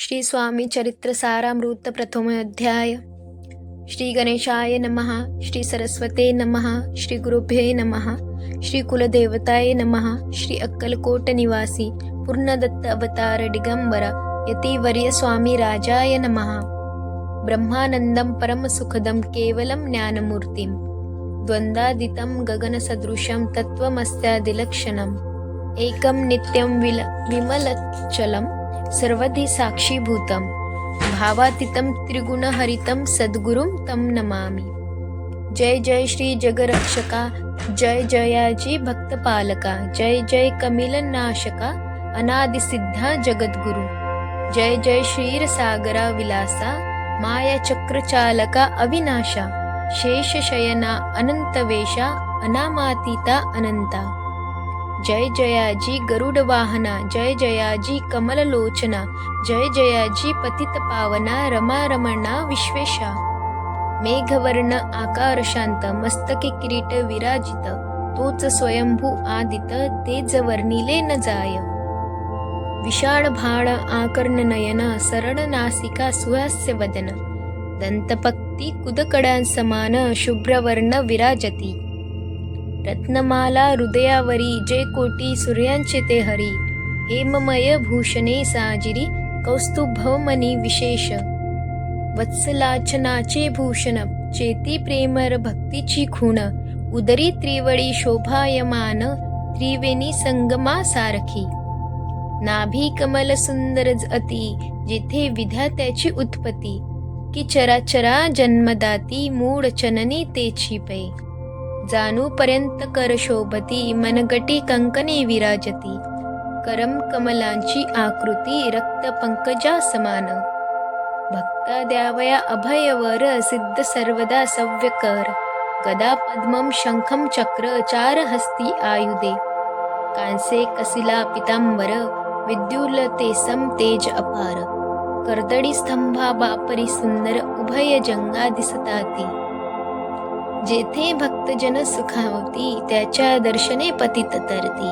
श्री स्वामी चरित्र सारामृत प्रथम अध्याय। श्री गणेशाय नमः। श्री सरस्वते नमः। श्री गुरुभ्ये नमः। श्री कुलदेवताय नमः। श्री अक्कलकोट निवासी पूर्णदत्त अवतार दिगंबर यतिवर्य स्वामी राजाय नमः। ब्रह्मानंदं परम सुखदं केवलं ज्ञानमूर्तिं द्वंद्वादितं गगनसदृशं तत्त्वमस्यादिलक्षणम् एकं नित्यं विमलचलं सर्वधी साक्षीभूतं भावातीतं त्रिगुणहरितं सद्गुरुं तं नमामि। जय जय श्री जगरक्षका, जय जयाजी भक्तपालका, जय जय कमिलनाशका अनादिसिद्धा जगद्गुरु, जय जय क्षीरसागरा विलासा माया चक्रचालका अविनाशा शेषशयना अनंतवेशा अनामातीता अनंता। जय जयाजी गरुड वाहना, जय जयाजी कमललोचना, जय जयाजी पतित पावना रमा रमणा विश्वेशा। मेघवर्ण आकार शांत मस्तके किरीट विराजित तोच स्वयंभू आदित तेज वर्णिले न जाय। विशाळ भाळ आकर्ण नयन सरळ नासिका सुहास्य वदन दंतपक्ती कुदकडांसमान शुभ्रवर्ण विराजती। रत्नमाला हृदयावरी जय कोटी सूर्यांचे ते हरी हेममय भूषणे साजिरी कौस्तुभमणी विशेष। वत्सलाचनाचे भूषण चेती प्रेमर भक्तीची खूण उदरी त्रिवळी शोभायमान त्रिवेणी संगमा सारखी। नाभी कमल सुंदर अति जेथे विधात्याची उत्पत्ती की चराचरा जन्मदाती मूळ चननी तेची पै। जानू पर्यंत कर शोभती मनगटी कंकणे विराजती करम कमलांची आकृती रक्त पंकजा समान। भक्ता द्यावया अभयवर सिद्ध सर्वदा सव्यकर गदा पद्मं शंखं चक्र चार हस्ती आयुधे कांसे कसिला पितांबर विद्युलते सम तेज अपार। कर्दळी स्तंभा बापरी सुंदर उभय जंगा दिसताती जेथे भक्तजन सुखावती त्याच्या दर्शने पतित तरती।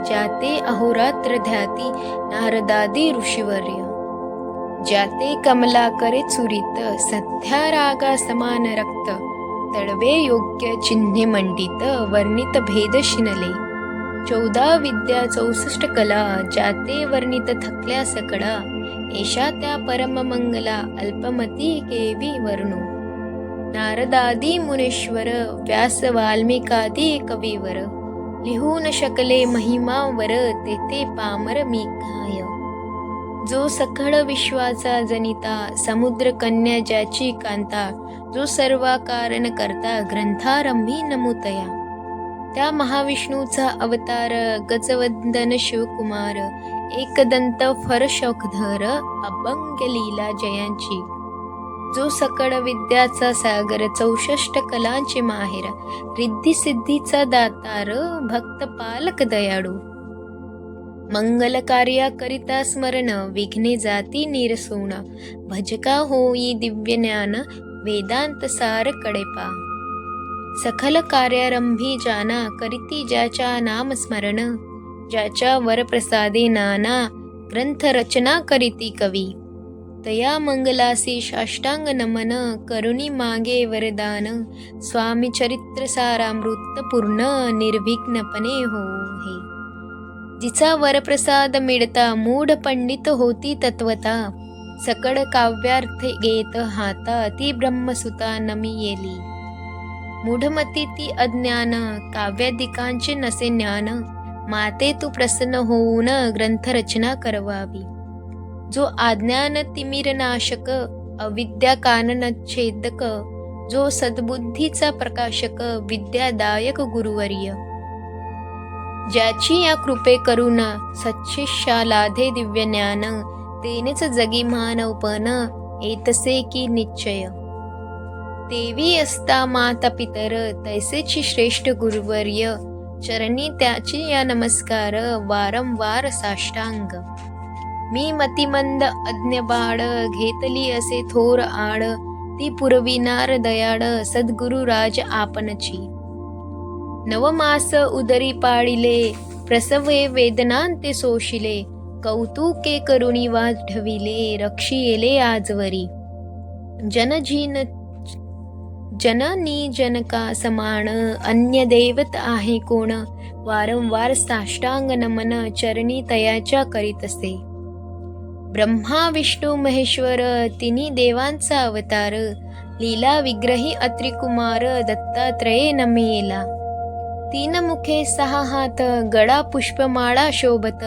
जाते अहोरात्र ध्याती नारदादी ऋषीवर्य जाते कमलाकरे चुरित सध्या रागा समान रक्त तळवे योग्य चिन्हे मंडित वर्णित भेद शिनले। 14 विद्या 64 कला जाते वर्णित थकल्या सकळा एषा त्या परम मंगला अल्पमती केवी वर्णू। नारदादी मुनीश्वर व्यास वाल्मिकादी कवीवर लिहू न शकले महिमावर तेथे पामर मी काय। जो सकळ विश्वाचा जनिता समुद्र कन्या ज्याची कांता जो सर्वा कारण करता ग्रंथारंभी नमुतया। त्या महाविष्णूचा अवतार गजवंदन शिवकुमार एकदंत फरशौखधर अभंग लीला जयांची। जो सकळ विद्याचा सागर 64 कलांचे माहेर रिद्धी सिद्धीचा दातार भक्त पालक दयाळू। मंगल कार्या करिता स्मरण विघ्ने जाती निरसोण भजका होई दिव्य ज्ञान वेदांत सार कडेपा। सखल कार्यारंभी जाना करीती ज्याच्या नाम स्मरण ज्याच्या वरप्रसादे नाना ग्रंथ रचना करीती कवी। तया मंगलासी साष्टांग नमन करुणी मागे वरदान स्वामी चरित्र सारामृत पूर्ण निर्विघ्नपणे हो हे। जिचा वरप्रसाद मिळता मूढ पंडित होती तत्वता सकळ काव्यार्थ घेत हाता ती ब्रह्मसुता नमी येली। मूढमती ती अज्ञान काव्यादिकांचे नसे ज्ञान माते तू प्रसन्न होऊन ग्रंथरचना करवावी। जो आज्ञान तिमिरनाशक अविद्या कानन छेदक जो सद्बुद्धीचा प्रकाशक विद्यादायक गुरुवर्य ज्याची या कृपे करून सच्छिष्या लाधे दिव्य ज्ञान तेनेच जगी मानवपण येतसे की निश्चय। देवी असता माता पितर तैसेची श्रेष्ठ गुरुवर्य चरणी त्याची या नमस्कार वारंवार साष्टांग। मी मतिमंद अज्ञबाळ घेतली असे थोर आड ती पुरविनार दयाळ सद्गुरु राज आपणची। नवमास उदरी पाळिले प्रसवे वेदनांते सोशिले कौतुके करुणी वाढविले रक्षिले आजवरी. जननी जनका समान अन्य दैवत आहे कोण. वारंवार साष्टांग नमन चरणी तयाच्या करीतसे. ब्रह्मा विष्णू महेश्वर तिन्ही देवांचा अवतार. लीला विग्रही अत्रिकुमार दत्तात्रये नमेला. तीन मुखे सहा हात गळा पुष्पमाळा शोभत.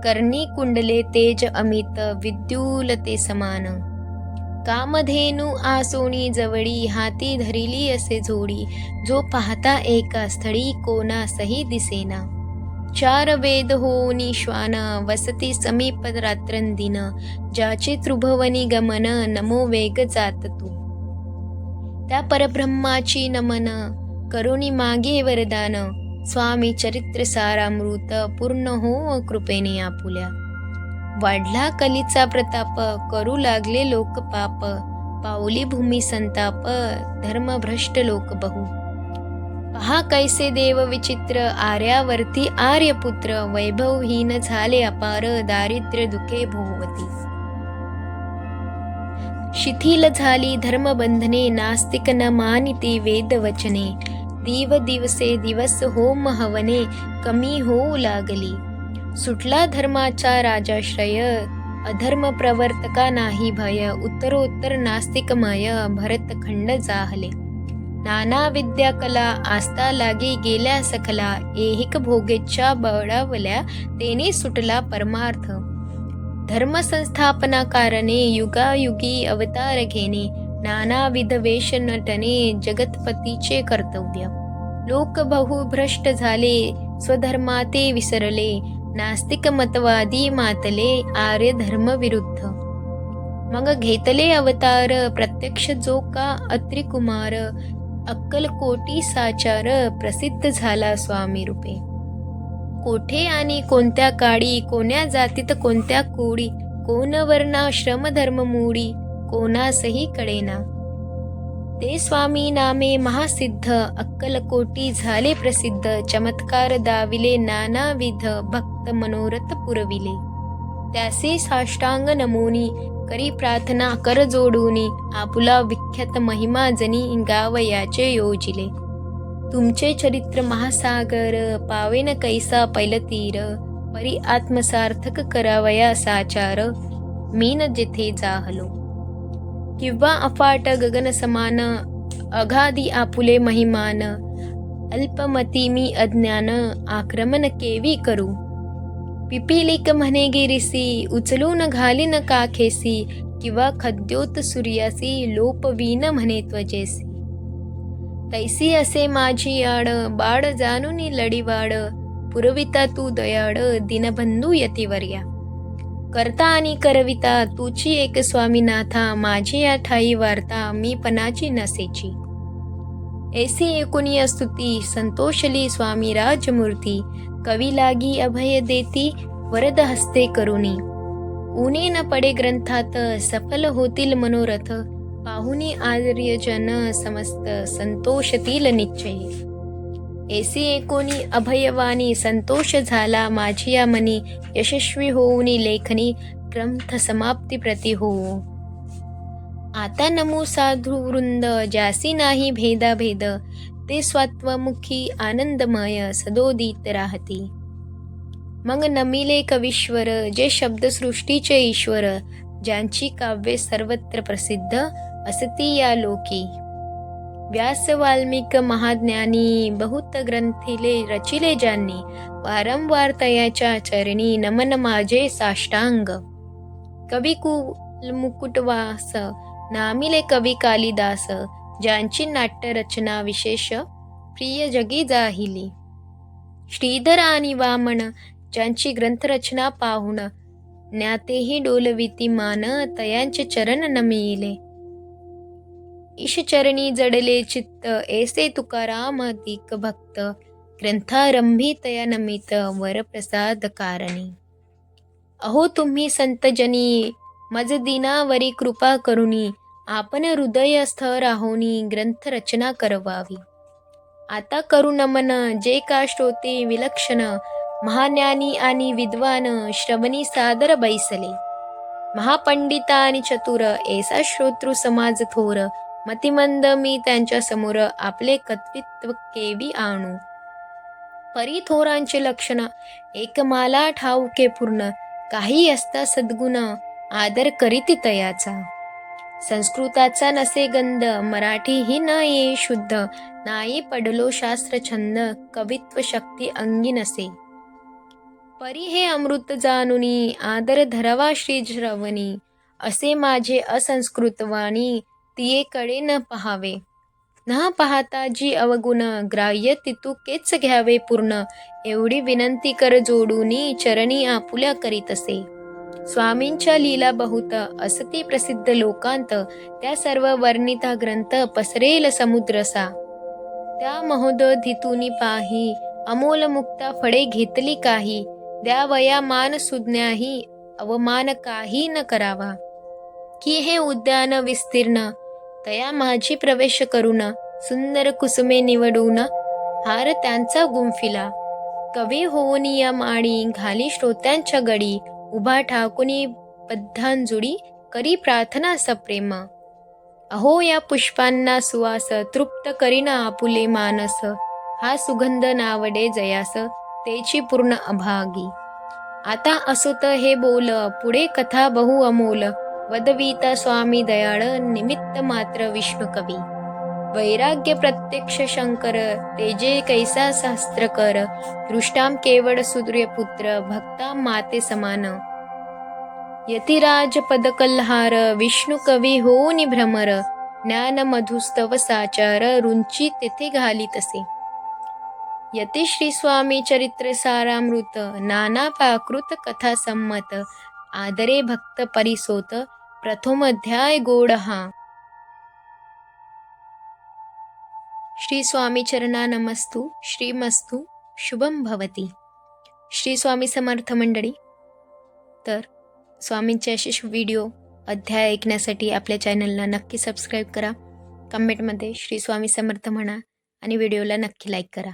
कर्णी कुंडले तेज अमित विद्युलते समान. कामधेनू आसोणी जवळी हाती धरिली असे झोडी. जो पाहता एका स्थळी कोणासही दिसेना. चार वेद होनी श्वान वसती समीप रात्रंदिन. ज्याचे त्रिभुवनी गमन नमो वेग जात तू. त्या परब्रह्माची नमन करुणी मागे वरदान. स्वामी चरित्र सारामृत पूर्ण हो कृपेने आपुल्या. वाढला कलीचा प्रताप करू लागले लोक पाप. पावली भूमी संताप धर्मभ्रष्ट लोक बहु. पहा कैसे देव विचित्र आर्यावरती आर्यपुत्र. वैभवहीन झाले अपार दारिद्र्य दुखे भोवती. शिथिल झाली धर्मबंधने नास्तिक न मानिते वेद वचने. दिवसे दिवस होम हवने कमी होऊ लागली. सुटला धर्माचा राजाश्रय अधर्म प्रवर्तका नाही भय. उत्तरोत्तर नास्तिकमय भरतखंड जाहले. नाना विद्या कला आस्था लागे गेल्या सखला. ऐहिक भोगेच्छा बळावल्या तेने सुटला परमार्थ. धर्म संस्थापना कारणे युगायुगी अवतार घेणे. नानाविध वेश नटने जगतपतीचे कर्तव्य. लोक बहु भ्रष्ट झाले स्वधर्माते विसरले. नास्तिक मतवादी मातले आर्य धर्म विरुद्ध. मग घेतले अवतार प्रत्यक्ष जो का अत्रिकुमार. अक्कलकोटी साचार प्रसिद्ध झाला स्वामी रूपे. कोठे आणि कोणत्या काळी कोण्या जातीत कोणत्या कोडी. कोण वर्णाश्रम धर्म मूडी कोणासही कळेना. ते स्वामी नामे महासिद्ध अक्कलकोटी झाले प्रसिद्ध. चमत्कार दाविले नानाविध भक्त मनोरथ पुरविले. त्यासे साष्टांग नमोनी करी प्रार्थना कर जोडूनी. आपुला विख्यात महिमा जनी गावयाचे योजिले. तुमचे चरित्र महासागर पावेन कैसा पैलतीर. परी आत्मसार्थक करावया साचार मीन जेथे जाहलो. किंवा अफाट गगन समान अगाधी आपुले महिमान. अल्पमती मी अज्ञान आक्रमण केवी करू. पिपिलिक म्हणे गिरिसी उचलून घालीन काखेसी. किंवा खद्योत सूर्यासी लोपवीन म्हणे त्वजेसी. तैसी असे माझी आड बाळ जाणून लढीवाड. पुरविता तू दयाळ दिनबंधू यतिवर्या. करता आणि करविता तुची एक स्वामीनाथा. माझी या ठाई वार्ता मी पणाची नसेची. ऐसी एकुणी स्तुती संतोषली स्वामी राजमूर्ती. कवी लागी अभय देती वरद हस्ते करुणी. ऊने न पडे ग्रंथात सफल होतील मनोरथ. पाहुनी आर्यजन समस्त संतोषतील निश्चय. ऐसी एकोणी अभयवाणी संतोष झाला माझिया मनी. यशस्वी होऊनी लेखनी ग्रंथ समाप्ती प्रति होऊ. आता नमो साधू वृंद ज्यासी नाही भेदाभेद. ते स्वात्वमुखी आनंदमय सदोदित राहती. मग नमिले कवीश्वर जे शब्दसृष्टीचे ईश्वर. ज्यांची काव्ये सर्वत्र प्रसिद्ध असती या लोकी. व्यास वाल्मिक महाज्ञानी बहुत ग्रंथिले रचिले ज्यांनी. वारंवार तयाच्या चरणी नमन माझे साष्टांग. कवी मुकुटवास नामिले कवी कालिदास. ज्यांची नाट्यरचना विशेष प्रिय जगी जाहिली. श्रीधर आणि वामन ज्यांची ग्रंथरचना पाहून ज्ञातेही डोलविती मान. तयांचे चरण नमिले ईशचरणी जडले चित्त. ऐसे तुकाराम अधिक भक्त. ग्रंथारंभी तया नमित वरप्रसाद कारणी. अहो तुम्ही संतजनी मज दिनावरी कृपा करुणी. आपण हृदयस्थ राहोनी ग्रंथ रचना करवावी. आता करू नमन जे का श्रोते विलक्षण. महाज्ञानी आणि विद्वान श्रवणी सादर बैसले. महापंडिता आणि चतुर ऐसा श्रोतृ समाज थोर. मतिमंद मी त्यांच्या समोर आपले कत्वित्व केवी आणू. परी थोरांचे लक्षण एकमाला ठाऊके पूर्ण. काही असता सद्गुण आदर करीती तयाचा. संस्कृताचा नसे गंध मराठी ही न ये शुद्ध. नाही पडलो शास्त्र छंद कवित्व शक्ती अंगी नसे. परी हे अमृत जानुनी आदर धरावा श्री श्रवणी. असे माझे असंस्कृत वाणी तिये कडे न पहावे. न पाहता जी अवगुण ग्राह्य तितुकेच घ्यावे पूर्ण. एवढी विनंती कर जोडूनी चरणी आपुल्या करीतसे. स्वामींच्या लीला बहुत असती प्रसिद्ध लोकांत. त्या सर्व वर्णिता ग्रंथ पसरेल समुद्रसा. त्या महोदधितुनी पाही अमोल मुक्ता फळे घेतली काही. द्यावया मान सुज्ञाही अवमान काही न करावा. की हे उद्यान विस्तीर्ण तया माझी प्रवेश करून. सुंदर कुसुमे निवडून हार त्यांचा गुंफिला. कवी होऊन या माळी घाली श्रोत्यांच्या गडी. उभा ठाकुनी बद्धांजुडी करी प्रार्थना सप्रेम. अहो या पुष्पांना सुवास तृप्त करीना आपुले मानस. हा सुगंध नावडे जयास तेची पूर्ण अभागी. आता असोत हे बोल पुढे कथा बहु अमोल. वदविता स्वामी दयाळ निमित्त मात्र विष्णू कवी. वैराग्य प्रत्यक्ष शंकर तेजे कैसा शास्त्रकर. दृष्टाम केवळ सूर्यपुत्र भक्ता माते समान. यतिराज पदकल्हार विष्णू कवी होऊनी भ्रमर. ज्ञान मधुस्तव साचार रुंची तेथे घाली तसे. यती श्री स्वामी चरित्र सारामृत नाना पाकृत कथा संमत. आदरे भक्त परिसोत प्रथम अध्याय गोड हा. श्री स्वामी चरणा नमस्तु. श्रीमस्तु शुभम भवती. श्री स्वामी समर्थ मंडळी. तर स्वामींचे असे व्हिडिओ अध्याय ऐकण्यासाठी आपल्या चॅनलला नक्की सबस्क्राईब करा. कमेंटमध्ये श्री स्वामी समर्थ म्हणा आणि व्हिडिओला नक्की लाईक करा.